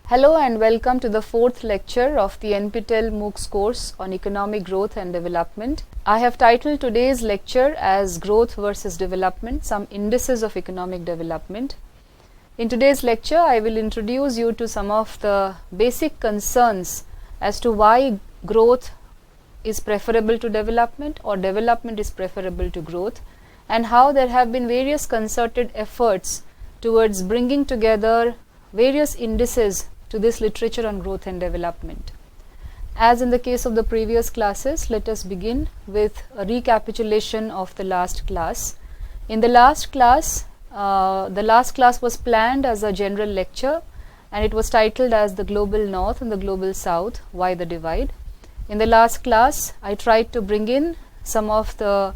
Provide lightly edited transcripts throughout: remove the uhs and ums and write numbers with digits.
Hello and welcome to the fourth lecture of the NPTEL MOOCs course on Economic Growth and Development. I have titled today's lecture as Growth versus Development, Some Indices of Economic Development. In today's lecture, I will introduce you to some of the basic concerns as to why growth is preferable to development or development is preferable to growth, and how there have been various concerted efforts towards bringing together various indices to this literature on growth and development. As in the case of the previous classes, let us begin with a recapitulation of the last class. In the last class was planned as a general lecture, and it was titled as The Global North and the Global South, Why the Divide. In the last class, I tried to bring in some of the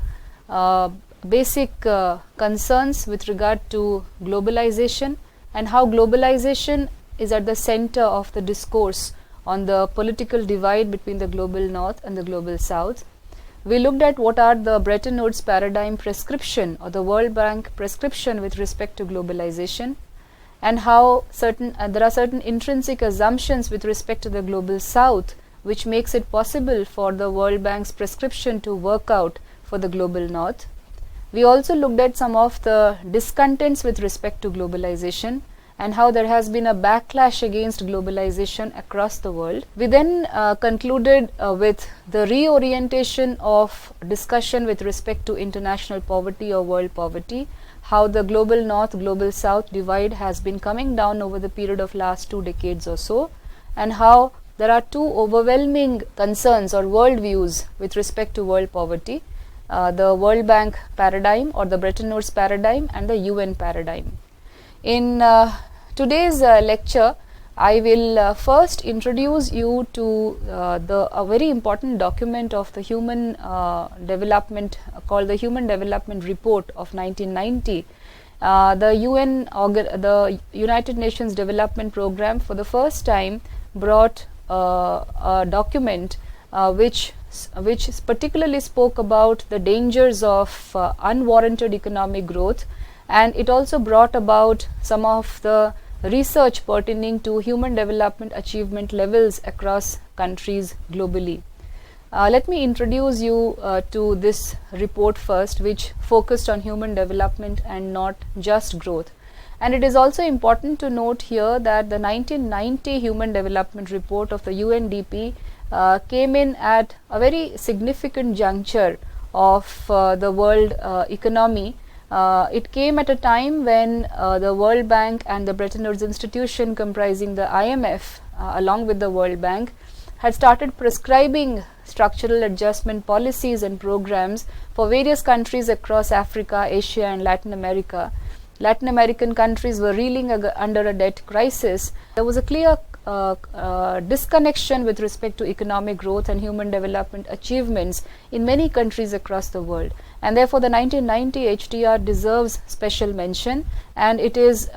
basic concerns with regard to globalization and how globalization is at the center of the discourse on the political divide between the global north and the global south. We looked at what are the Bretton Woods paradigm prescription or the World Bank prescription with respect to globalization, and how there are certain intrinsic assumptions with respect to the global south which makes it possible for the World Bank's prescription to work out for the global north. We also looked at some of the discontents with respect to globalization and how there has been a backlash against globalization across the world. We then concluded with the reorientation of discussion with respect to international poverty or world poverty, how the global north, global south divide has been coming down over the period of last 2 decades or so, and how there are two overwhelming concerns or worldviews with respect to world poverty, the World Bank paradigm or the Bretton Woods paradigm and the UN paradigm. In today's lecture, I will first introduce you to a very important document of the human development called the Human Development Report of 1990. The United Nations Development Programme for the first time brought a document which particularly spoke about the dangers of unwarranted economic growth, and it also brought about some of the research pertaining to human development achievement levels across countries globally. Let me introduce you to this report first, which focused on human development and not just growth. And it is also important to note here that the 1990 Human Development Report of the UNDP came in at a very significant juncture of the world economy. It came at a time when the World Bank and the Bretton Woods institution comprising the IMF along with the World Bank had started prescribing structural adjustment policies and programs for various countries across Africa, Asia and Latin America. Latin American countries were reeling under a debt crisis. There was a clear disconnection with respect to economic growth and human development achievements in many countries across the world, and therefore the 1990 HDR deserves special mention, and it is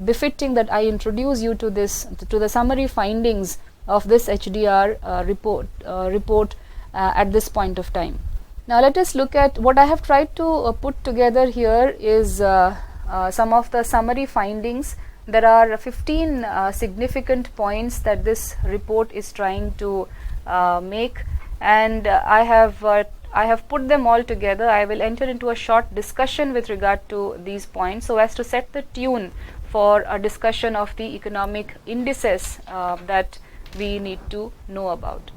befitting that I introduce you to the summary findings of this HDR report at this point of time. Now let us look at what I have tried to put together here is some of the summary findings. There are 15 significant points that this report is trying to make, and I have put them all together. I will enter into a short discussion with regard to these points so as to set the tune for a discussion of the economic indices that we need to know about.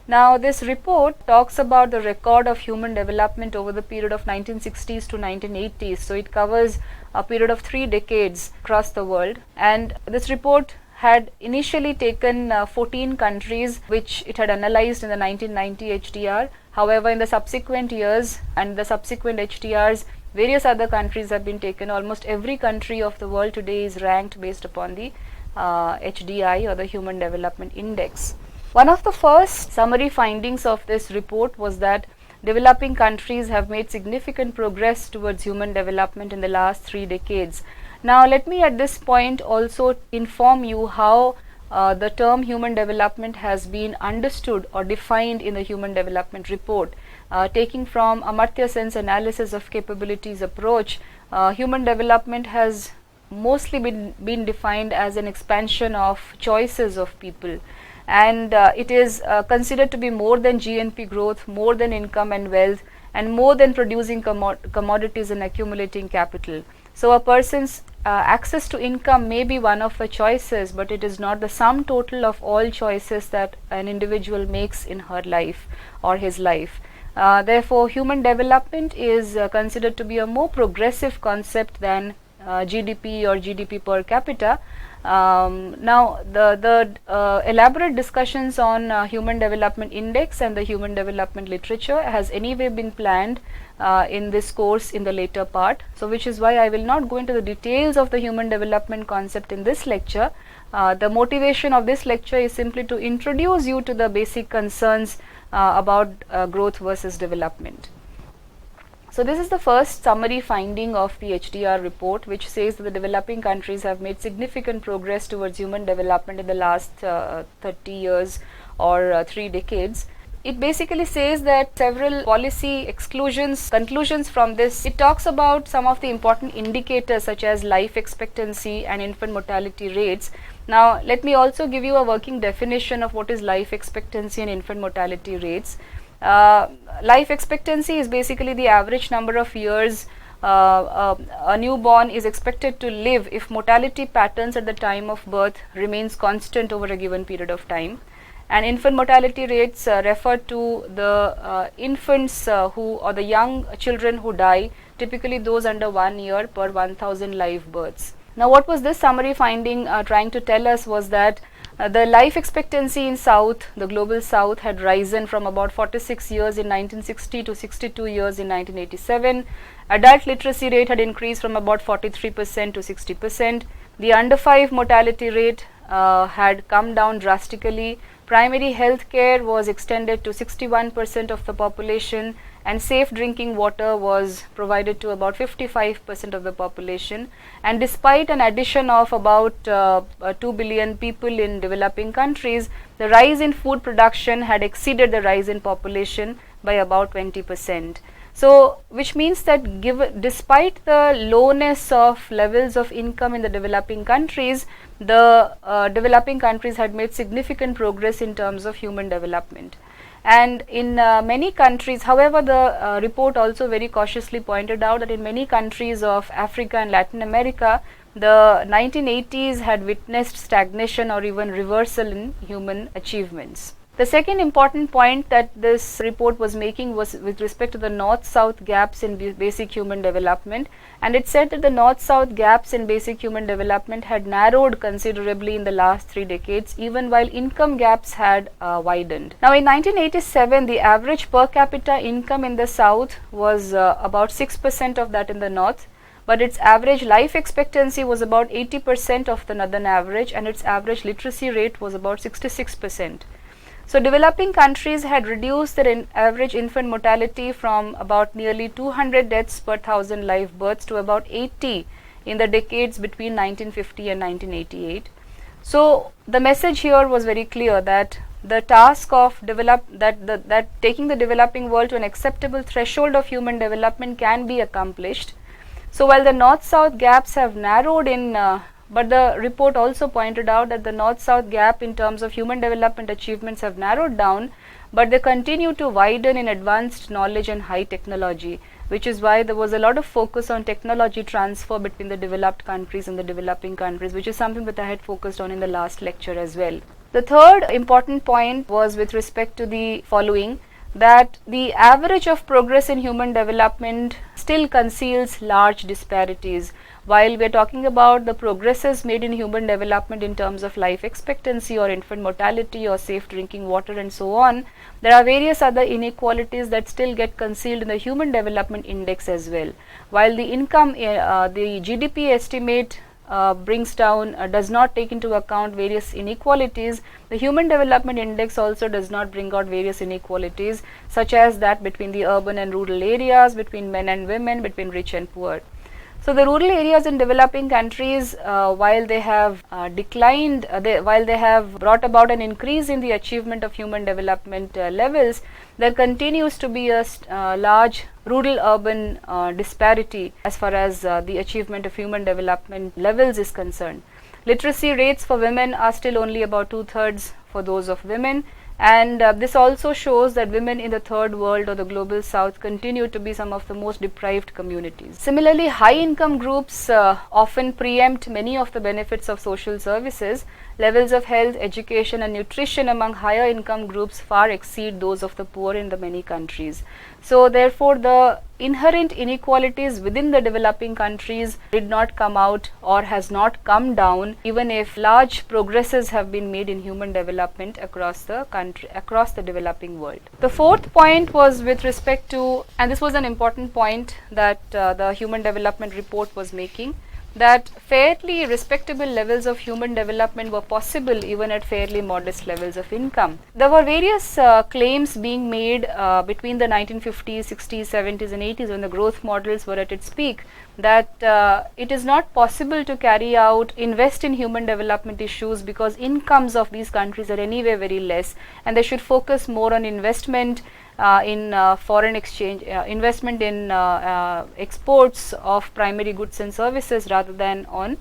Now, this report talks about the record of human development over the period of 1960s to 1980s. So, it covers a period of 3 decades across the world, and this report had initially taken 14 countries which it had analyzed in the 1990 HDR. However, in the subsequent years and the subsequent HDRs, various other countries have been taken. Almost every country of the world today is ranked based upon the HDI or the Human Development Index. One of the first summary findings of this report was that developing countries have made significant progress towards human development in the last 3 decades. Now, let me at this point also inform you how the term human development has been understood or defined in the Human Development Report. Taking from Amartya Sen's analysis of capabilities approach, human development has mostly been defined as an expansion of choices of people, and it is considered to be more than GNP growth, more than income and wealth, and more than producing commodities and accumulating capital. So a person's access to income may be one of the choices, but it is not the sum total of all choices that an individual makes in her life or his life. Therefore, human development is considered to be a more progressive concept than GDP or GDP per capita. Now, the elaborate discussions on Human Development Index and the Human Development literature has anyway been planned in this course in the later part. So, which is why I will not go into the details of the human development concept in this lecture. The motivation of this lecture is simply to introduce you to the basic concerns about growth versus development. So this is the first summary finding of the HDR report, which says that the developing countries have made significant progress towards human development in the last 30 years or 3 decades. It basically says that several policy conclusions from this. It talks about some of the important indicators such as life expectancy and infant mortality rates. Now, let me also give you a working definition of what is life expectancy and infant mortality rates. Life expectancy is basically the average number of years a newborn is expected to live if mortality patterns at the time of birth remains constant over a given period of time. And infant mortality rates refer to the infants or the young children who die, typically those under 1 year per 1000 live births. Now, what was this summary finding trying to tell us was that the life expectancy in South, the global South, had risen from about 46 years in 1960 to 62 years in 1987. Adult literacy rate had increased from about 43% to 60%. The under 5 mortality rate had come down drastically. Primary health care was extended to 61% of the population, and safe drinking water was provided to about 55% of the population. And despite an addition of about 2 billion people in developing countries, the rise in food production had exceeded the rise in population by about 20%. So, which means that despite the lowness of levels of income in the developing countries, the developing countries had made significant progress in terms of human development. And in many countries, however, the report also very cautiously pointed out that in many countries of Africa and Latin America, the 1980s had witnessed stagnation or even reversal in human achievements. The second important point that this report was making was with respect to the north-south gaps in basic human development, and it said that the north-south gaps in basic human development had narrowed considerably in the last 3 decades, even while income gaps had widened. Now, in 1987, the average per capita income in the south was about 6% of that in the north, but its average life expectancy was about 80% of the northern average, and its average literacy rate was about 66%. So, developing countries had reduced their average infant mortality from about nearly 200 deaths per 1000 live births to about 80 in the decades between 1950 and 1988. So, the message here was very clear that the task of taking the developing world to an acceptable threshold of human development can be accomplished. So, while the north-south gaps have narrowed but the report also pointed out that the north-south gap in terms of human development achievements have narrowed down, but they continue to widen in advanced knowledge and high technology, which is why there was a lot of focus on technology transfer between the developed countries and the developing countries, which is something that I had focused on in the last lecture as well. The third important point was with respect to the following, that the average of progress in human development still conceals large disparities. While we are talking about the progresses made in human development in terms of life expectancy or infant mortality or safe drinking water and so on, there are various other inequalities that still get concealed in the Human Development Index as well. While the income, the GDP estimate does not take into account various inequalities, the Human Development Index also does not bring out various inequalities, such as that between the urban and rural areas, between men and women, between rich and poor. So the rural areas in developing countries, while they have declined, while they have brought about an increase in the achievement of human development levels, there continues to be a large rural-urban disparity as far as the achievement of human development levels is concerned. Literacy rates for women are still only about 2/3 for those of women, and this also shows that women in the third world or the global south continue to be some of the most deprived communities. Similarly, high income groups often preempt many of the benefits of social services. Levels of health, education and nutrition among higher income groups far exceed those of the poor in the many countries. So therefore, the inherent inequalities within the developing countries did not come out or has not come down, even if large progresses have been made in human development across the country, across the developing world. The fourth point was with respect to, and this was an important point that the Human Development Report was making, that fairly respectable levels of human development were possible even at fairly modest levels of income. There were various claims being made between the 1950s, 60s, 70s and 80s when the growth models were at its peak, that it is not possible to invest in human development issues because incomes of these countries are anyway very less, and they should focus more on investment in foreign exchange, investment in exports of primary goods and services rather than on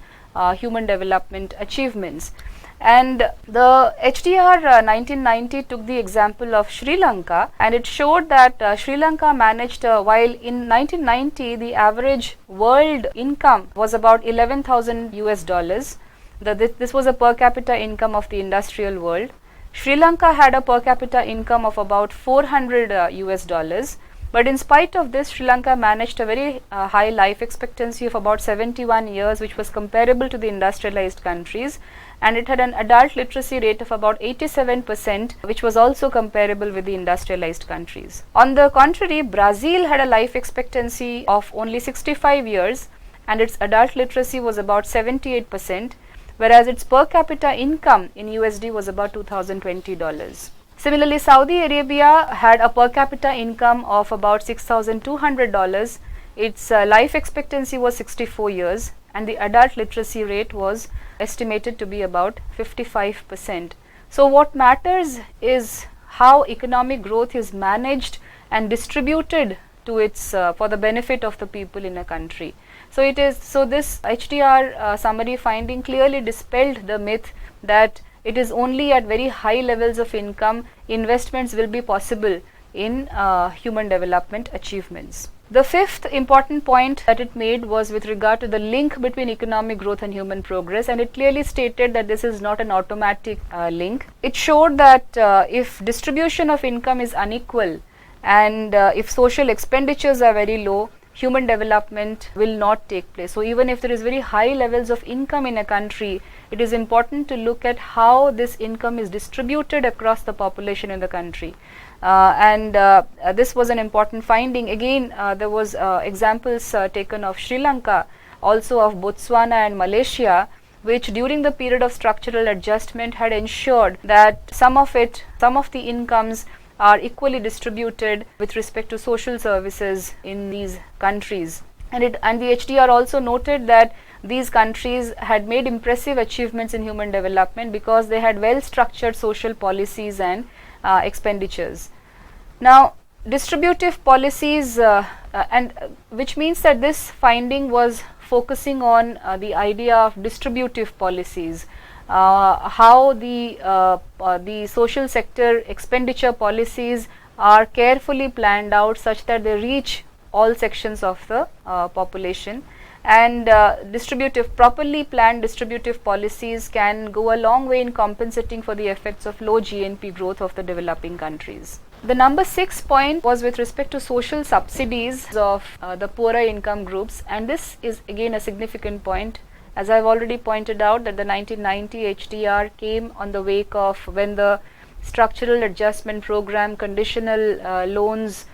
human development achievements. And the HDR 1990 took the example of Sri Lanka, and it showed that Sri Lanka managed, while in 1990 the average world income was about 11,000 US dollars. This was a per capita income of the industrial world. Sri Lanka had a per capita income of about 400 US dollars, but in spite of this, Sri Lanka managed a very high life expectancy of about 71 years, which was comparable to the industrialized countries, and it had an adult literacy rate of about 87%, which was also comparable with the industrialized countries. On the contrary, Brazil had a life expectancy of only 65 years, and its adult literacy was about 78%, whereas its per capita income in USD was about $2,020. Similarly, Saudi Arabia had a per capita income of about $6,200. Its life expectancy was 64 years, and the adult literacy rate was estimated to be about 55%. So what matters is how economic growth is managed and distributed to its for the benefit of the people in a country. So this HDR summary finding clearly dispelled the myth that it is only at very high levels of income investments will be possible in human development achievements. The fifth important point that it made was with regard to the link between economic growth and human progress, and it clearly stated that this is not an automatic link. It showed that if distribution of income is unequal and if social expenditures are very low, human development will not take place. So even if there is very high levels of income in a country, it is important to look at how this income is distributed across the population in the country. This was an important finding. Again, there was examples taken of Sri Lanka, also of Botswana and Malaysia, which during the period of structural adjustment had ensured that some of the incomes are equally distributed with respect to social services in these countries. And the HDR also noted that these countries had made impressive achievements in human development because they had well structured social policies and expenditures. Now, distributive policies which means that this finding was focusing on the idea of distributive policies, how the social sector expenditure policies are carefully planned out such that they reach all sections of the population, and properly planned distributive policies can go a long way in compensating for the effects of low GNP growth of the developing countries. The number 6 point was with respect to social subsidies of the poorer income groups, and this is again a significant point. As I have already pointed out that the 1990 HDR came on the wake of when the structural adjustment program, conditional loans,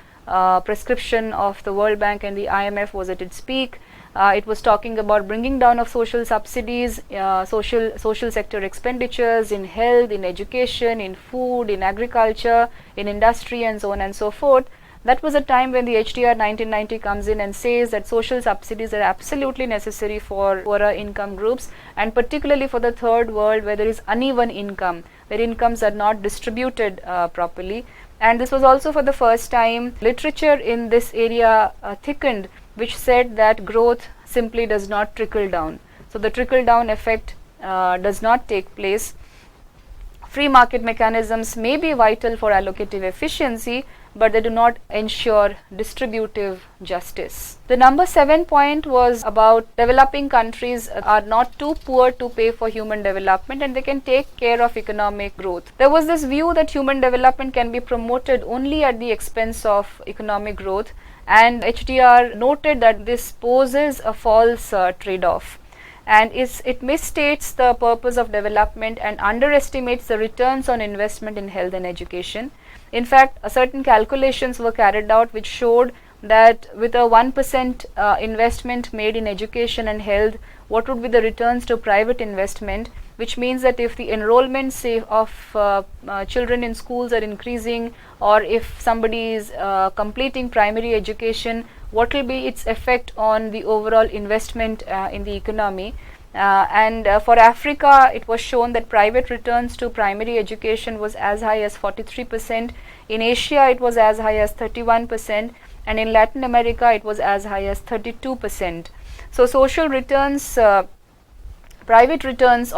prescription of the World Bank and the IMF was at its peak. It was talking about bringing down of social subsidies, social sector expenditures in health, in education, in food, in agriculture, in industry and so on and so forth. That was a time when the HDR 1990 comes in and says that social subsidies are absolutely necessary for poorer income groups, and particularly for the third world where there is uneven income, where incomes are not distributed properly. And this was also for the first time literature in this area thickened, which said that growth simply does not trickle down. So the trickle down effect does not take place. Free market mechanisms may be vital for allocative efficiency, but they do not ensure distributive justice. The number 7 point was about developing countries are not too poor to pay for human development, and they can take care of economic growth. There was this view that human development can be promoted only at the expense of economic growth, and HDR noted that this poses a false trade-off, and it misstates the purpose of development and underestimates the returns on investment in health and education. In fact, certain calculations were carried out which showed that with a 1% investment made in education and health, what would be the returns to private investment, which means that if the enrollment say of children in schools are increasing, or if somebody is completing primary education, what will be its effect on the overall investment in the economy. For Africa, it was shown that private returns to primary education was as high as 43%. In Asia, it was as high as 31%, and in Latin America, it was as high as 32%. So social returns, private returns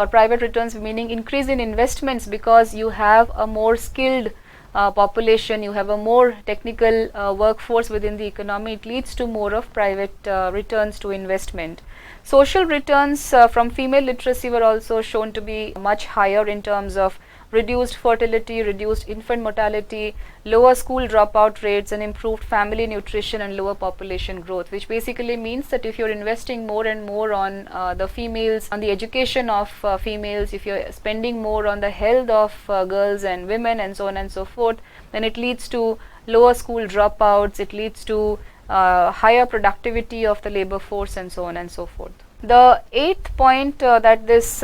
meaning increase in investments, because you have a more skilled population, you have a more technical workforce within the economy, it leads to more of private returns to investment. Social returns from female literacy were also shown to be much higher in terms of reduced fertility, reduced infant mortality, lower school dropout rates, and improved family nutrition and lower population growth, which basically means that if you're investing more and more on the females, on the education of females, if you're spending more on the health of girls and women and so on and so forth, then it leads to lower school dropouts, it leads to higher productivity of the labor force, and so on and so forth. The 8th point that this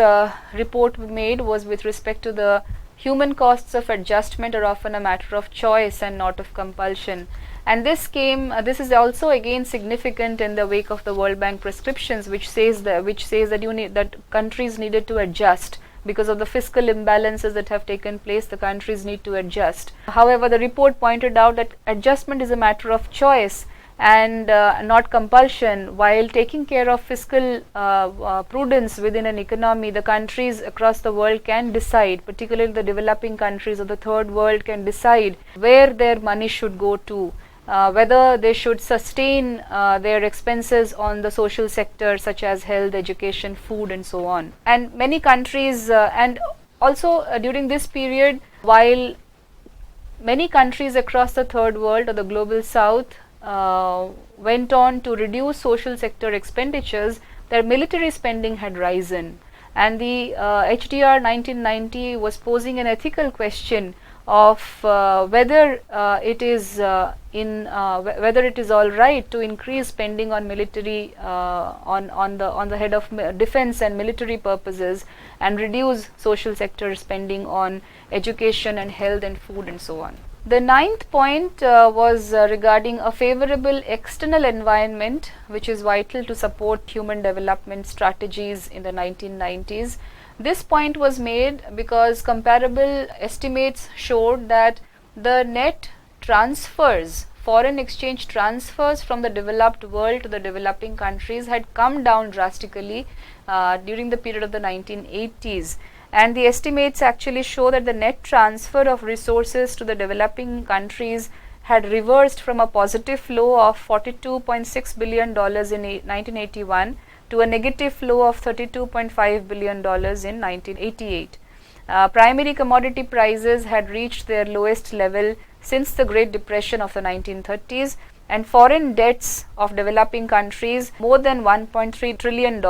report made was with respect to the human costs of adjustment are often a matter of choice and not of compulsion. And this is also again significant in the wake of the World Bank prescriptions, which says that countries needed to adjust because of the fiscal imbalances that have taken place. The countries need to adjust. However, the report pointed out that adjustment is a matter of choice and not compulsion. While taking care of fiscal prudence within an economy, the countries across the world can decide, particularly the developing countries of the third world can decide where their money should go to, whether they should sustain their expenses on the social sector such as health, education, food, and so on. And many countries and also during this period, while many countries across the third world or the global south went on to reduce social sector expenditures, their military spending had risen, and the HDR 1990 was posing an ethical question of whether it is all right to increase spending on military on the head of defense and military purposes, and reduce social sector spending on education and health and food and so on. The 9th point was regarding a favorable external environment, which is vital to support human development strategies in the 1990s. This point was made because comparable estimates showed that the net transfers, foreign exchange transfers from the developed world to the developing countries had come down drastically during the period of the 1980s. And the estimates actually show that the net transfer of resources to the developing countries had reversed from a positive flow of $42.6 billion in 1981 to a negative flow of $32.5 billion in 1988. Primary commodity prices had reached their lowest level since the Great Depression of the 1930s, and foreign debts of developing countries more than $1.3 trillion,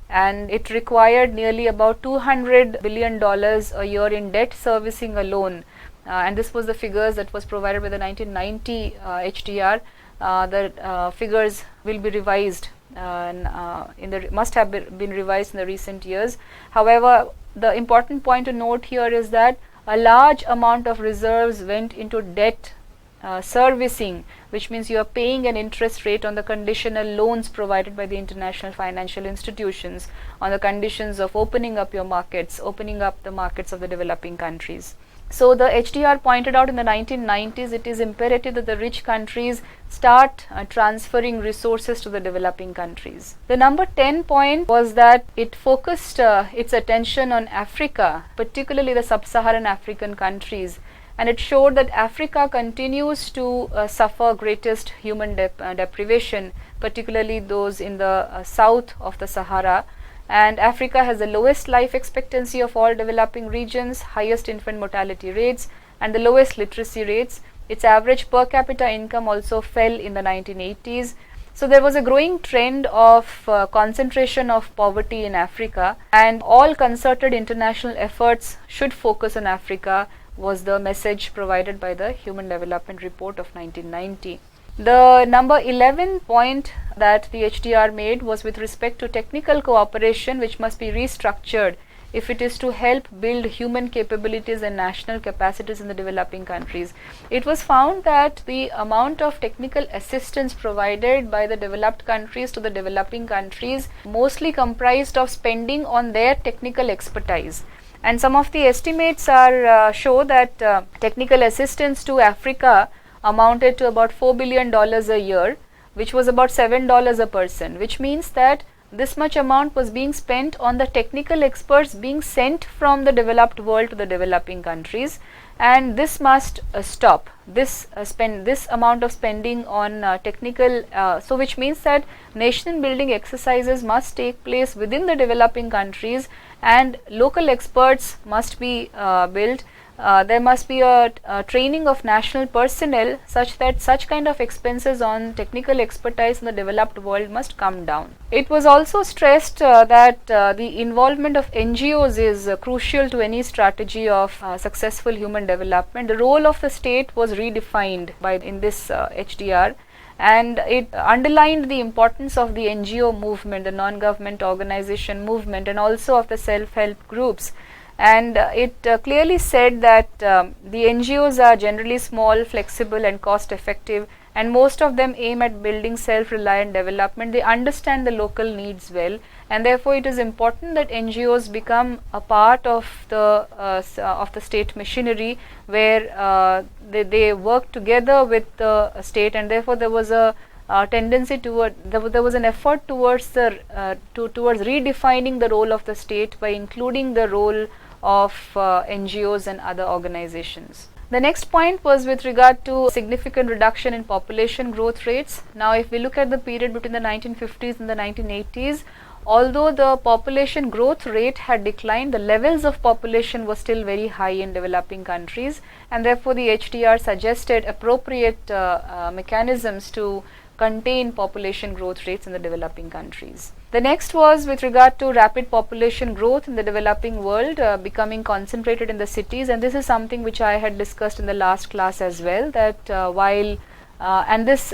and it required nearly about $200 billion a year in debt servicing alone. And this was the figures that was provided by the 1990 HDR. The figures will be revised must have been revised in the recent years. However, the important point to note here is that a large amount of reserves went into debt servicing, which means you are paying an interest rate on the conditional loans provided by the international financial institutions, on the conditions of opening up your markets, opening up the markets of the developing countries. So the HDR pointed out in the 1990s it is imperative that the rich countries start transferring resources to the developing countries. The number 10 point was that it focused its attention on Africa, particularly the sub-Saharan African countries, and it showed that Africa continues to suffer greatest human deprivation, particularly those in the south of the Sahara. And Africa has the lowest life expectancy of all developing regions, highest infant mortality rates, and the lowest literacy rates. Its average per capita income also fell in the 1980s. So there was a growing trend of concentration of poverty in Africa, and all concerted international efforts should focus on Africa, was the message provided by the Human Development Report of 1990. The number 11 point that the HDR made was with respect to technical cooperation, which must be restructured if it is to help build human capabilities and national capacities in the developing countries. It was found that the amount of technical assistance provided by the developed countries to the developing countries mostly comprised of spending on their technical expertise. And some of the estimates are show that technical assistance to Africa amounted to about $4 billion a year, which was about $7 a person, which means that this much amount was being spent on the technical experts being sent from the developed world to the developing countries, and this must stop. This amount of spending on technical, so which means that nation building exercises must take place within the developing countries, and local experts must be built. There must be a training of national personnel such that such kind of expenses on technical expertise in the developed world must come down. It was also stressed that the involvement of NGOs is crucial to any strategy of successful human development. The role of the state was redefined in this HDR, and it underlined the importance of the NGO movement, the non-government organization movement, and also of the self-help groups. And it clearly said that the NGOs are generally small, flexible and cost effective, and most of them aim at building self-reliant development. They understand the local needs well, and therefore it is important that NGOs become a part of the state machinery, where they work together with the state, and therefore there was a tendency toward there was an effort towards towards redefining the role of the state by including the role of NGOs and other organizations. The next point was with regard to significant reduction in population growth rates. Now, if we look at the period between the 1950s and the 1980s, although the population growth rate had declined, the levels of population were still very high in developing countries, and therefore the HDR suggested appropriate mechanisms to contain population growth rates in the developing countries. The next was with regard to rapid population growth in the developing world becoming concentrated in the cities, and this is something which I had discussed in the last class as well, that while and this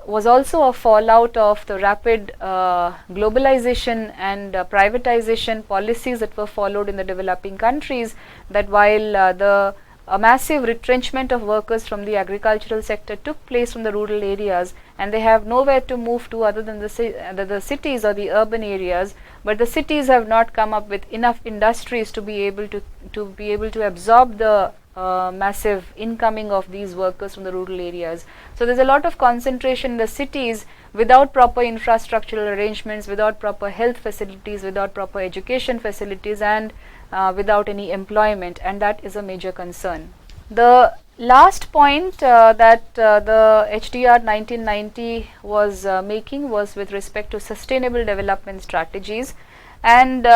was also a fallout of the rapid globalization and privatization policies that were followed in the developing countries, that while a massive retrenchment of workers from the agricultural sector took place from the rural areas, and they have nowhere to move to other than the cities or the urban areas, but the cities have not come up with enough industries to be able to absorb the massive incoming of these workers from the rural areas. So there's a lot of concentration in the cities without proper infrastructural arrangements, without proper health facilities, without proper education facilities, and without any employment, and that is a major concern. The last point that the HDR 1990 was making was with respect to sustainable development strategies, and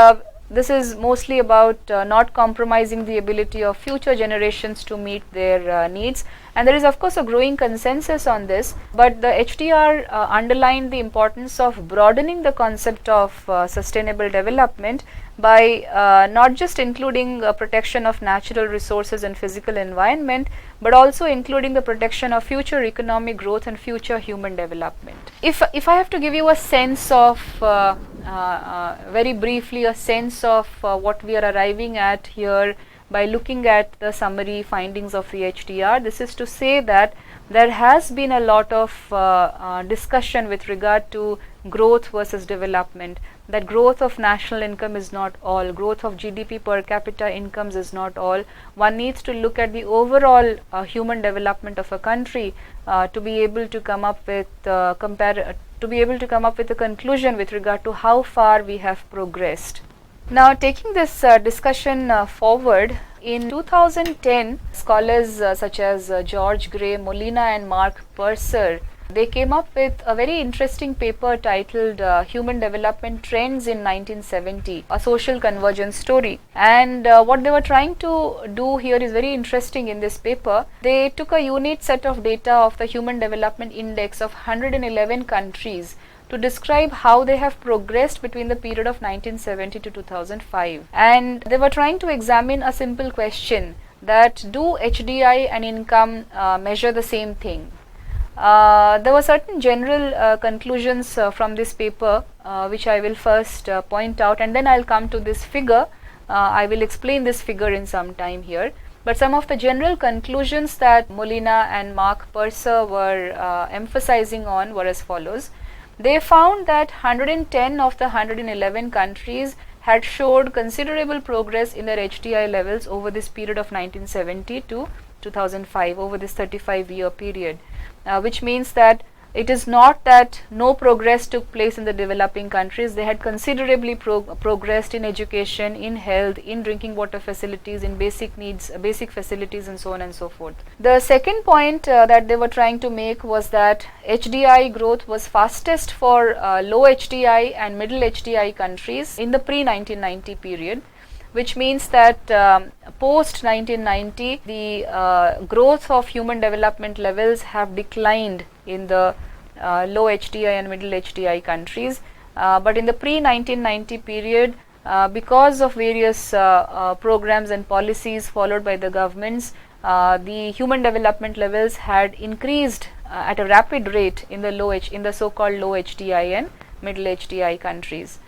this is mostly about not compromising the ability of future generations to meet their needs, and there is of course a growing consensus on this, but the HDR underlined the importance of broadening the concept of sustainable development by not just including protection of natural resources and physical environment, but also including the protection of future economic growth and future human development. If I have to give you a sense of very briefly a sense of what we are arriving at here by looking at the summary findings of the HDR. This is to say that there has been a lot of discussion with regard to growth versus development, that growth of national income is not all, growth of GDP per capita incomes is not all. One needs to look at the overall human development of a country to be able to come up with a conclusion with regard to how far we have progressed. Now, taking this discussion forward, in 2010, scholars such as George Gray, Molina and Mark Purser, they came up with a very interesting paper titled Human Development Trends in 1970, a social convergence story. And what they were trying to do here is very interesting in this paper. They took a unique set of data of the Human Development Index of 111 countries to describe how they have progressed between the period of 1970 to 2005. And they were trying to examine a simple question, that do HDI and income measure the same thing? There were certain general conclusions from this paper which I will first point out, and then I'll come to this figure. I will explain this figure in some time here. But some of the general conclusions that Molina and Mark Purser were emphasizing on were as follows. They found that 110 of the 111 countries had showed considerable progress in their HDI levels over this period of 1970 to 2005, over this 35-year period, which means that it is not that no progress took place in the developing countries. They had considerably progressed in education, in health, in drinking water facilities, in basic needs, basic facilities, and so on and so forth. The second point that they were trying to make was that HDI growth was fastest for low HDI and middle HDI countries in the pre-1990 period, which means that post 1990 the growth of human development levels have declined in the low HDI and middle HDI countries, but in the pre-1990 period, because of various programs and policies followed by the governments, the human development levels had increased at a rapid rate in the so-called low HDI and middle HDI countries.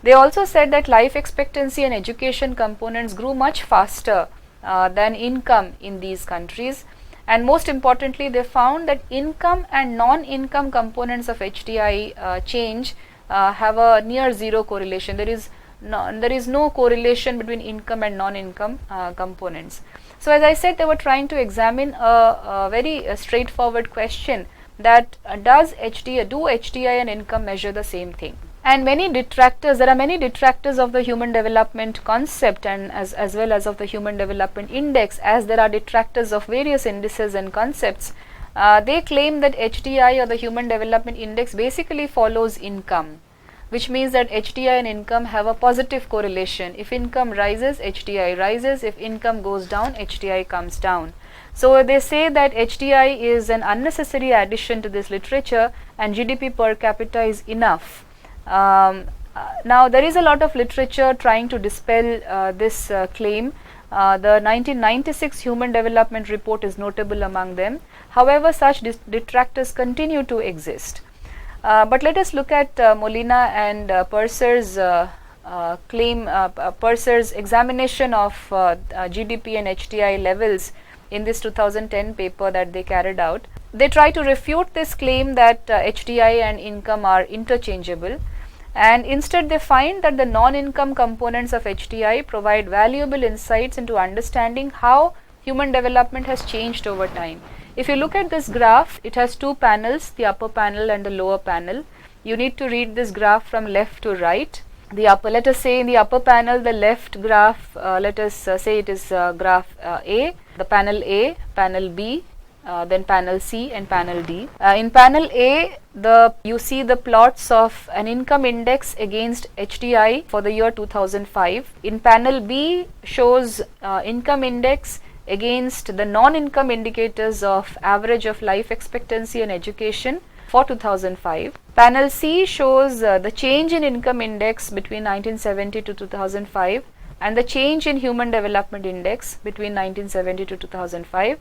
They also said that life expectancy and education components grew much faster than income in these countries, and most importantly they found that income and non-income components of HDI change have a near zero correlation. There is no correlation between income and non-income components. So as I said, they were trying to examine a very straightforward question, that do HDI and income measure the same thing? And there are many detractors of the human development concept, and as well as of the human development index, as there are detractors of various indices and concepts. They claim that HDI, or the human development index, basically follows income, which means that HDI and income have a positive correlation. If income rises, HDI rises. If income goes down, HDI comes down. So they say that HDI is an unnecessary addition to this literature and GDP per capita is enough. Now there is a lot of literature trying to dispel this claim. The 1996 Human Development Report is notable among them. However, such detractors continue to exist. But let us look at Molina and Purser's Purser's examination of GDP and HDI levels in this 2010 paper that they carried out. They try to refute this claim that HDI and income are interchangeable, and instead they find that the non-income components of HDI provide valuable insights into understanding how human development has changed over time. If you look at this graph, it has two panels, the upper panel and the lower panel. You need to read this graph from left to right. Let us say in the upper panel, the left graph, let us say it is graph A, the panel A, panel B, then panel C and panel D. In panel A, you see the plots of an income index against HDI for the year 2005. In panel B shows income index against the non-income indicators of average of life expectancy and education for 2005. Panel C shows the change in income index between 1970 to 2005 and the change in human development index between 1970 to 2005.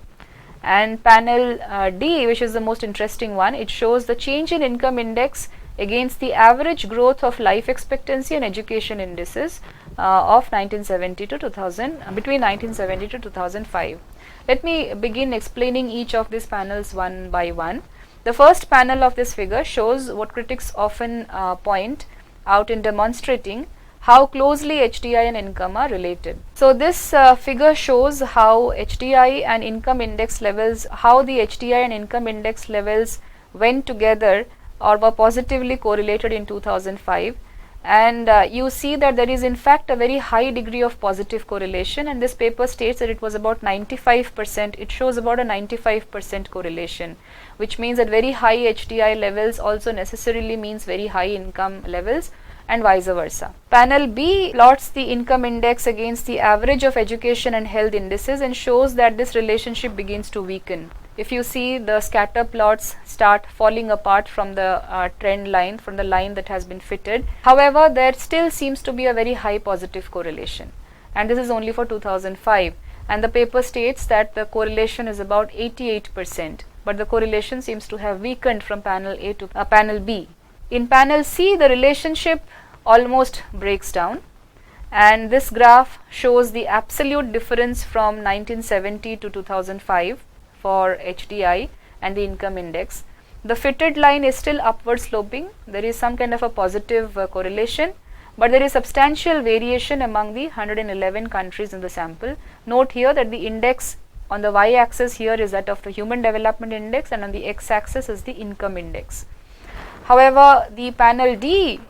And panel D, which is the most interesting one, it shows the change in income index against the average growth of life expectancy and education indices of 1970 to 2000, between 1970 to 2005. Let me begin explaining each of these panels one by one. The first panel of this figure shows what critics often point out in demonstrating how closely HDI and income are related. So this figure shows how HDI and income index levels, how the HDI and income index levels went together or were positively correlated in 2005. And you see that there is in fact a very high degree of positive correlation, and this paper states that it was about 95%. It shows about a 95% correlation, which means that very high HDI levels also necessarily means very high income levels, and vice versa. Panel B plots the income index against the average of education and health indices and shows that this relationship begins to weaken. If you see, the scatter plots start falling apart from the trend line, from the line that has been fitted. However, there still seems to be a very high positive correlation, and this is only for 2005, and the paper states that the correlation is about 88%, but the correlation seems to have weakened from panel A to panel B. In panel C, the relationship almost breaks down, and this graph shows the absolute difference from 1970 to 2005 for HDI and the income index. The fitted line is still upward sloping. There is some kind of a positive correlation, but there is substantial variation among the 111 countries in the sample. Note here that the index on the y-axis here is that of the Human Development Index, and on the x-axis is the income index. However, the panel D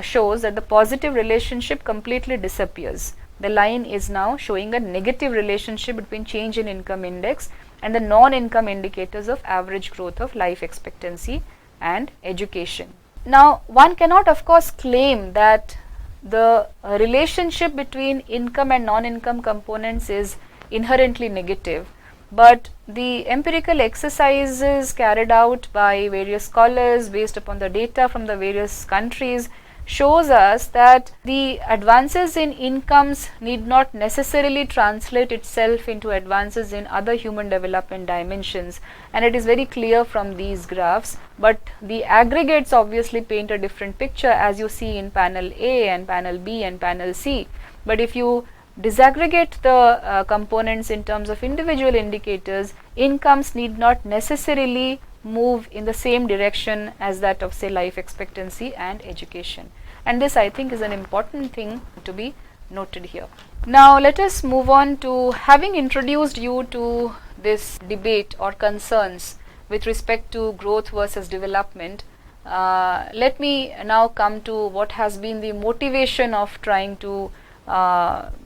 shows that the positive relationship completely disappears. The line is now showing a negative relationship between change in income index and the non-income indicators of average growth of life expectancy and education. Now, one cannot of course claim that the relationship between income and non-income components is inherently negative, but the empirical exercises carried out by various scholars based upon the data from the various countries shows us that the advances in incomes need not necessarily translate itself into advances in other human development dimensions, and it is very clear from these graphs, but the aggregates obviously paint a different picture, as you see in panel A and panel B and panel C. But if you disaggregate the components in terms of individual indicators, incomes need not necessarily move in the same direction as that of, say, life expectancy and education, and this I think is an important thing to be noted here. Now let us move on to, having introduced you to this debate or concerns with respect to growth versus development, let me now come to what has been the motivation of trying to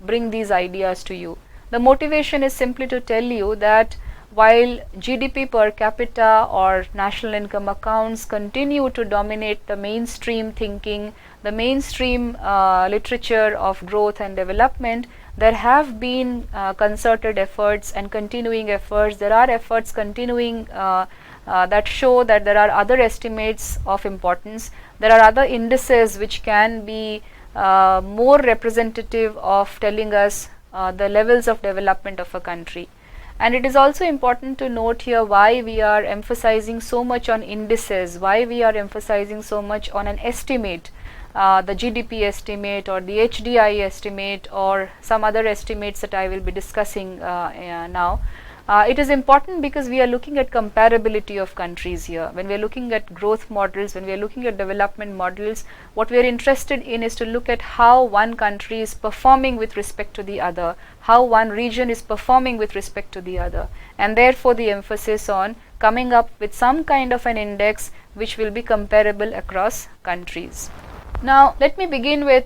bring these ideas to you. The motivation is simply to tell you that while GDP per capita or national income accounts continue to dominate the mainstream thinking, the mainstream literature of growth and development, there have been concerted efforts and continuing efforts. There are efforts continuing that show that there are other estimates of importance. There are other indices which can be more representative of telling us the levels of development of a country. And it is also important to note here why we are emphasizing so much on indices, why we are emphasizing so much on an estimate, the GDP estimate or the HDI estimate or some other estimates that I will be discussing now. It is important because we are looking at comparability of countries here. When we are looking at growth models, when we are looking at development models, what we are interested in is to look at how one country is performing with respect to the other, how one region is performing with respect to the other, and therefore the emphasis on coming up with some kind of an index which will be comparable across countries. Now let me begin with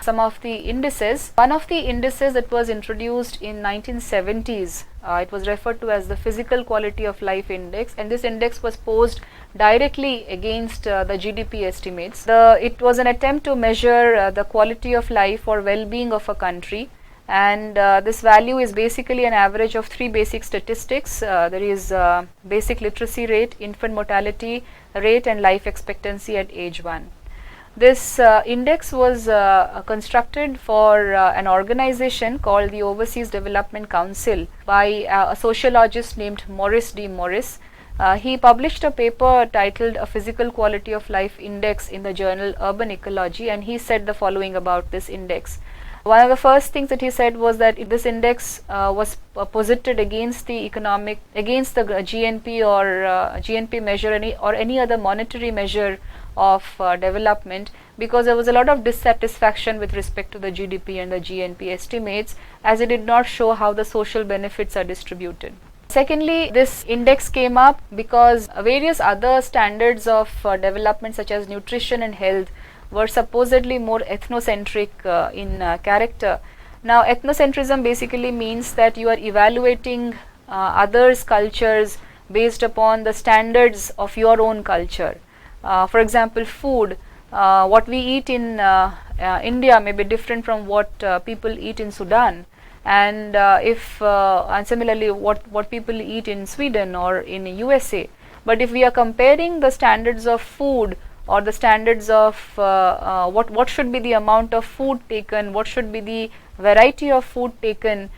some of the indices. One of the indices that was introduced in 1970s, it was referred to as the Physical Quality of Life Index, and this index was posed directly against the GDP estimates. It was an attempt to measure the quality of life or well-being of a country, and this value is basically an average of three basic statistics. There is basic literacy rate, infant mortality rate, and life expectancy at age 1. This index was constructed for an organization called the Overseas Development Council by a sociologist named Maurice D. Morris. He published a paper titled A Physical Quality of Life Index in the journal Urban Ecology, and he said the following about this index. One of the first things that he said was that this index was posited against the GNP or GNP measure or any other monetary measure of development, because there was a lot of dissatisfaction with respect to the GDP and the GNP estimates, as it did not show how the social benefits are distributed. Secondly, this index came up because various other standards of development such as nutrition and health were supposedly more ethnocentric in character. Now, ethnocentrism basically means that you are evaluating others' cultures based upon the standards of your own culture. For example, food, what we eat in India may be different from what people eat in Sudan, and and similarly what people eat in Sweden or in USA. But if we are comparing the standards of food or the standards of what should be the amount of food taken, what should be the variety of food taken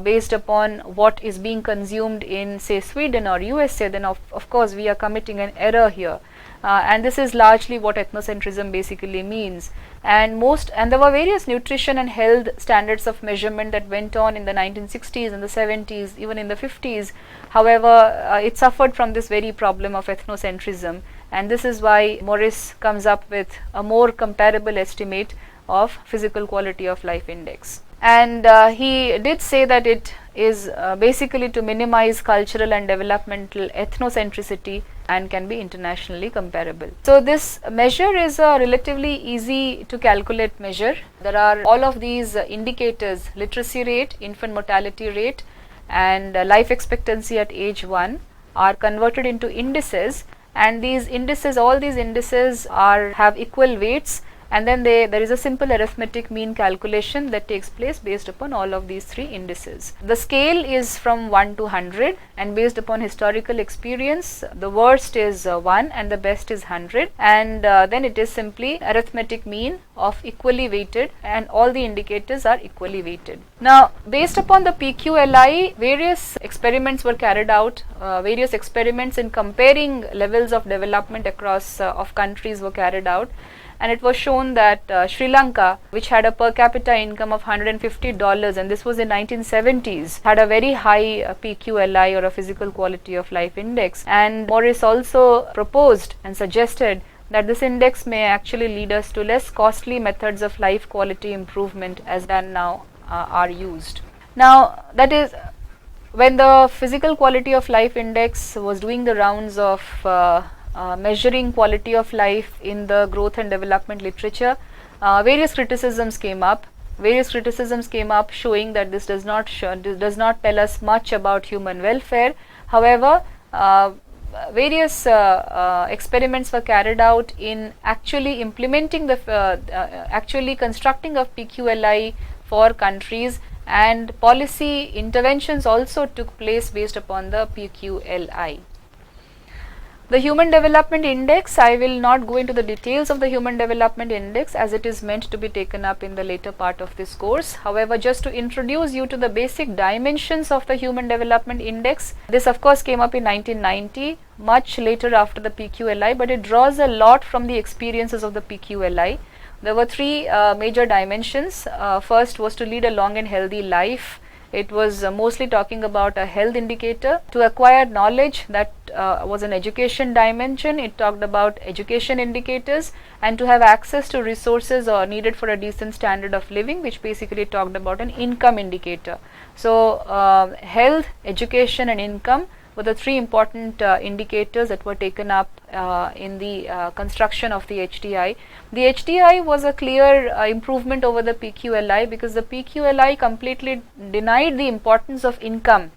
based upon what is being consumed in, say, Sweden or USA, then of course we are committing an error here. And this is largely what ethnocentrism basically means. And there were various nutrition and health standards of measurement that went on in the 1960s and the 70s, even in the 50s. However, it suffered from this very problem of ethnocentrism, and this is why Morris comes up with a more comparable estimate of physical quality of life index. And he did say that it is basically to minimize cultural and developmental ethnocentricity and can be internationally comparable. So this measure is a relatively easy to calculate measure. There are all of these indicators: literacy rate, infant mortality rate, and life expectancy at age 1 are converted into indices, and these indices, all these indices have equal weights, and then there is a simple arithmetic mean calculation that takes place based upon all of these three indices. The scale is from 1 to 100, and based upon historical experience, the worst is 1 and the best is 100, and then it is simply arithmetic mean of equally weighted, and all the indicators are equally weighted. Now, based upon the PQLI, various experiments were carried out. Various experiments in comparing levels of development across of countries were carried out, and it was shown that Sri Lanka, which had a per capita income of $150, and this was in 1970s, had a very high PQLI, or a physical quality of life index. And Morris also proposed and suggested that this index may actually lead us to less costly methods of life quality improvement as than now are used. Now, that is, when the physical quality of life index was doing the rounds of measuring quality of life in the growth and development literature, various criticisms came up. Showing that this does not tell us much about human welfare. However, various experiments were carried out in actually implementing actually constructing of PQLI for countries, and policy interventions also took place based upon the PQLI. The Human Development Index, I will not go into the details of the Human Development Index as it is meant to be taken up in the later part of this course. However, just to introduce you to the basic dimensions of the Human Development Index, this of course came up in 1990, much later after the PQLI, but it draws a lot from the experiences of the PQLI. There were three major dimensions. First was to lead a long and healthy life. It was mostly talking about a health indicator. To acquire knowledge, that was an education dimension. It talked about education indicators, and to have access to resources or needed for a decent standard of living, which basically talked about an income indicator. So, health, education and income were the three important indicators that were taken up in the construction of the HDI. The HDI was a clear improvement over the PQLI, because the PQLI completely denied the importance of income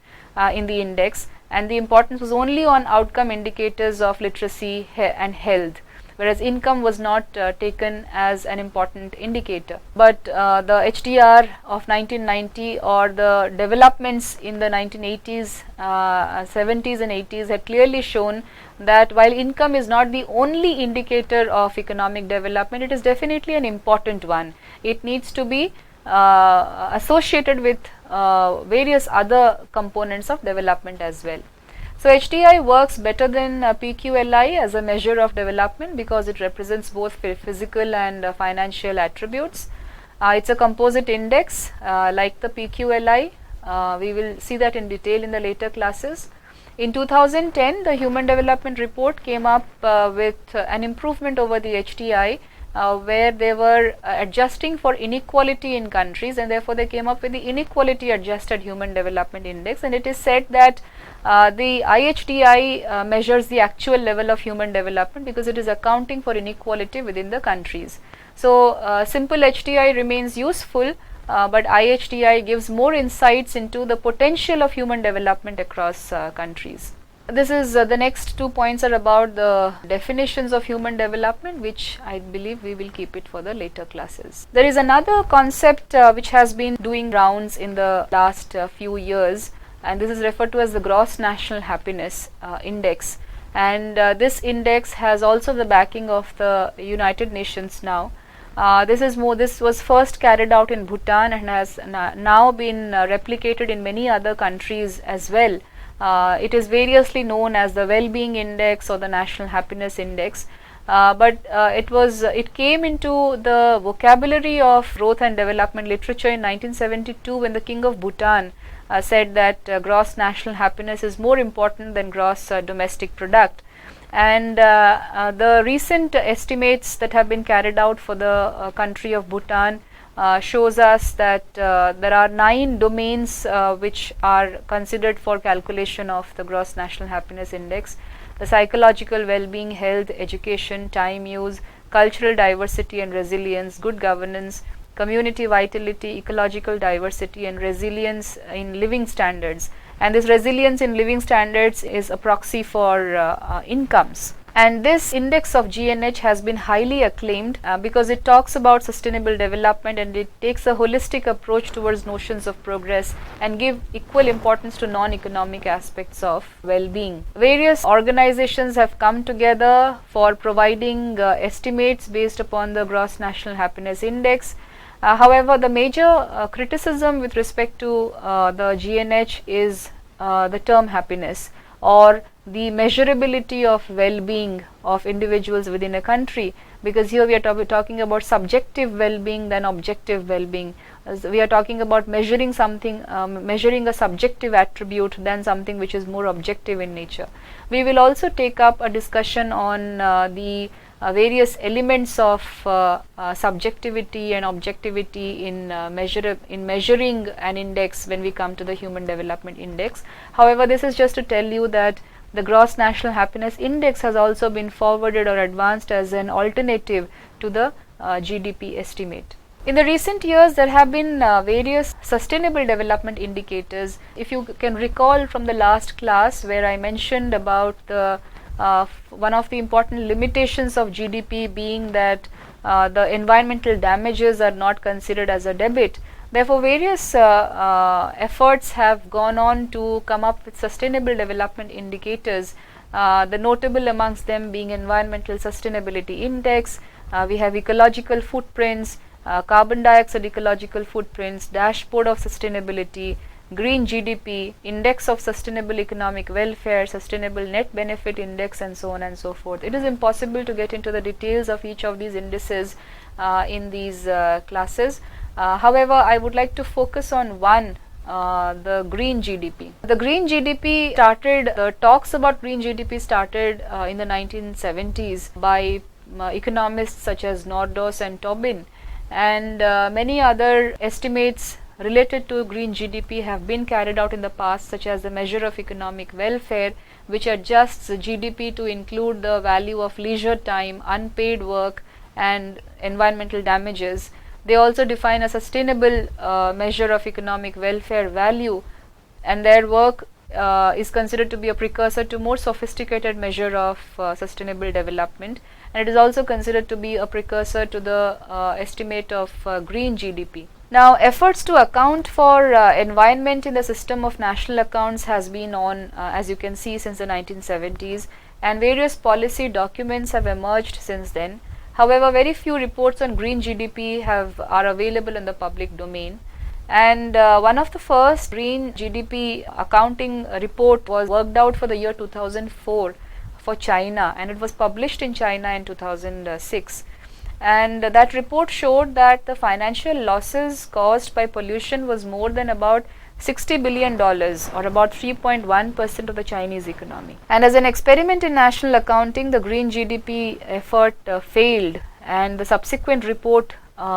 in the index, and the importance was only on outcome indicators of literacy and health, whereas income was not taken as an important indicator. But the HDR of 1990 or the developments in the 1980s, 70s and 80s had clearly shown that while income is not the only indicator of economic development, it is definitely an important one. It needs to be associated with various other components of development as well. So HDI works better than PQLI as a measure of development because it represents both physical and financial attributes. It's a composite index like the PQLI. We will see that in detail in the later classes. In 2010, the Human Development Report came up with an improvement over the HDI, where they were adjusting for inequality in countries, and therefore they came up with the Inequality Adjusted Human Development Index, and it is said that the IHDI measures the actual level of human development because it is accounting for inequality within the countries. So simple HDI remains useful, but IHDI gives more insights into the potential of human development across countries. This is the next 2 points are about the definitions of human development, which I believe we will keep it for the later classes. There is another concept which has been doing rounds in the last few years, and this is referred to as the Gross National Happiness Index, and this index has also the backing of the United Nations now. This was first carried out in Bhutan and has now been replicated in many other countries as well. It is variously known as the Well-being Index or the National Happiness Index, but it came into the vocabulary of growth and development literature in 1972 when the King of Bhutan said that gross national happiness is more important than gross domestic product. And the recent estimates that have been carried out for the country of Bhutan shows us that there are 9 domains which are considered for calculation of the Gross National Happiness Index: the psychological well-being, health, education, time use, cultural diversity and resilience, good governance, community vitality, ecological diversity, and resilience in living standards. And this resilience in living standards is a proxy for incomes. And this index of GNH has been highly acclaimed because it talks about sustainable development, and it takes a holistic approach towards notions of progress and give equal importance to non-economic aspects of well-being. Various organizations have come together for providing estimates based upon the Gross National Happiness Index. However, the major criticism with respect to the GNH is the term happiness, or the measurability of well-being of individuals within a country, because here we are talking about subjective well-being than objective well-being. We are talking about measuring something, measuring a subjective attribute than something which is more objective in nature. We will also take up a discussion on the various elements of subjectivity and objectivity in measuring an index when we come to the Human Development Index. However, this is just to tell you that the Gross National Happiness Index has also been forwarded or advanced as an alternative to the GDP estimate. In the recent years, there have been various sustainable development indicators. If you can recall from the last class where I mentioned about the one of the important limitations of GDP being that the environmental damages are not considered as a debit. Therefore, various efforts have gone on to come up with sustainable development indicators, the notable amongst them being Environmental Sustainability Index, we have ecological footprints, carbon dioxide ecological footprints, dashboard of sustainability, green GDP, index of sustainable economic welfare, sustainable net benefit index, and so on and so forth. It is impossible to get into the details of each of these indices in these classes. However, I would like to focus on one, the green GDP. The green GDP started, the talks about green GDP started in the 1970s by economists such as Nordos and Tobin, and many other estimates related to green GDP have been carried out in the past, such as the measure of economic welfare, which adjusts GDP to include the value of leisure time, unpaid work, and environmental damages. They also define a sustainable measure of economic welfare value, and their work is considered to be a precursor to more sophisticated measure of sustainable development, and it is also considered to be a precursor to the estimate of green GDP. Now, efforts to account for environment in the system of national accounts has been on, as you can see, since the 1970s, and various policy documents have emerged since then. However, very few reports on green GDP are available in the public domain, And one of the first green GDP accounting report was worked out for the year 2004 for China, and it was published in China in 2006. And that report showed that the financial losses caused by pollution was more than about $60 billion, or about 3.1% of the Chinese economy. And as an experiment in national accounting, the green GDP effort failed, and the subsequent report,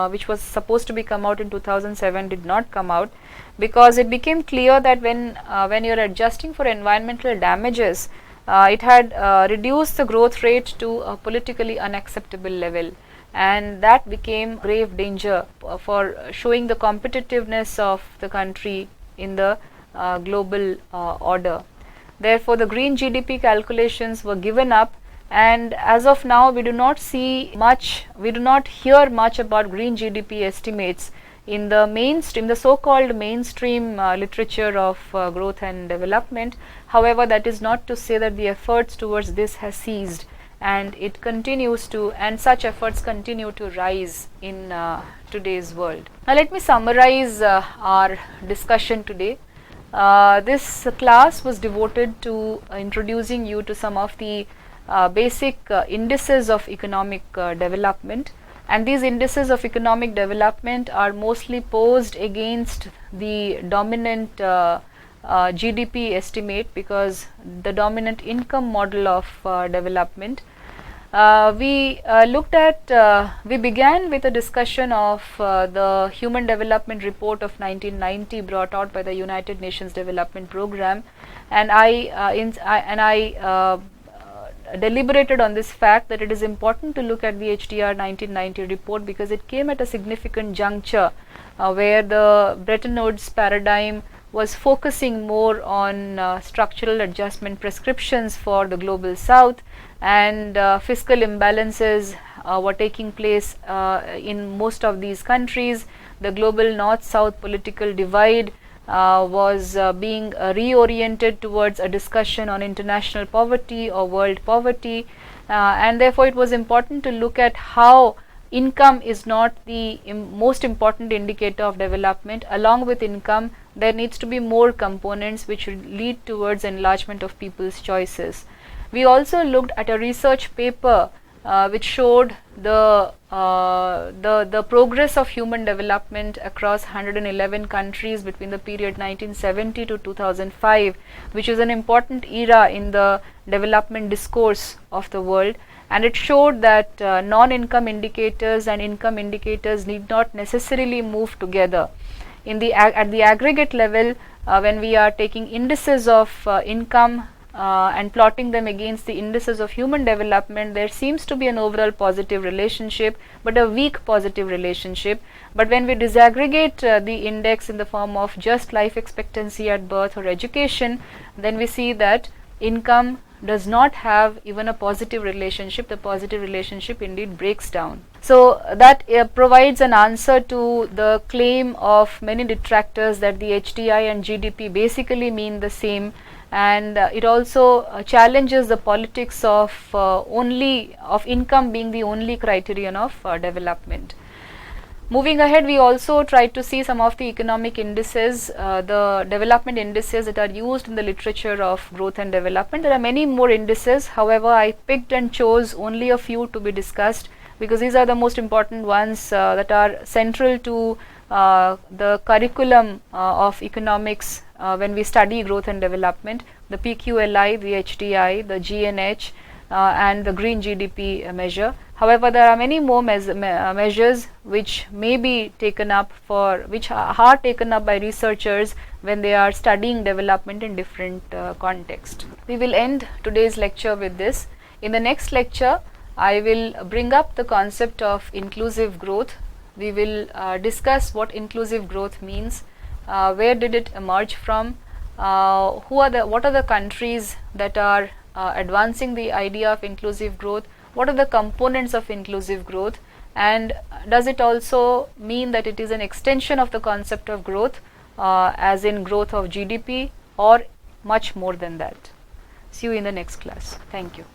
which was supposed to be come out in 2007, did not come out, because it became clear that when you're adjusting for environmental damages, it had reduced the growth rate to a politically unacceptable level, and that became grave danger for showing the competitiveness of the country in the global order. Therefore, the green GDP calculations were given up, and as of now we do not see much, we do not hear much about green GDP estimates in the mainstream, the so-called mainstream literature of growth and development. However, that is not to say that the efforts towards this has ceased, and it continues to, and such efforts continue to rise in today's world. Now let me summarize our discussion today. This class was devoted to introducing you to some of the basic indices of economic development, and these indices of economic development are mostly posed against the dominant GDP estimate, because the dominant income model of development. We began with a discussion of the Human Development Report of 1990 brought out by the United Nations Development Program, and I deliberated on this fact that it is important to look at the HDR 1990 report, because it came at a significant juncture where the Bretton Woods paradigm was focusing more on structural adjustment prescriptions for the global south, and fiscal imbalances were taking place in most of these countries. The global north-south political divide was being reoriented towards a discussion on international poverty or world poverty, and therefore it was important to look at how income is not the most important indicator of development. Along with income, there needs to be more components which would lead towards enlargement of people's choices. We also looked at a research paper which showed the progress of human development across 111 countries between the period 1970 to 2005, which is an important era in the development discourse of the world. And it showed that non-income indicators and income indicators need not necessarily move together. At the aggregate level, when we are taking indices of income and plotting them against the indices of human development, there seems to be an overall positive relationship, but a weak positive relationship. But when we disaggregate the index in the form of just life expectancy at birth or education, then we see that income does not have even a positive relationship. The positive relationship indeed breaks down. So that provides an answer to the claim of many detractors that the HDI and GDP basically mean the same, and it also challenges the politics of income being the only criterion of development. Moving ahead, we also tried to see some of the economic indices, the development indices that are used in the literature of growth and development. There are many more indices. However, I picked and chose only a few to be discussed, because these are the most important ones that are central to the curriculum of economics when we study growth and development: the PQLI, the HDI, the GNH, and the green GDP measure. However, there are many more measures which may be taken up which are taken up by researchers when they are studying development in different contexts. We will end today's lecture with this. In the next lecture, I will bring up the concept of inclusive growth. We will discuss what inclusive growth means, where did it emerge from, what are the countries that are advancing the idea of inclusive growth, what are the components of inclusive growth, and does it also mean that it is an extension of the concept of growth, as in growth of GDP, or much more than that. See you in the next class. Thank you.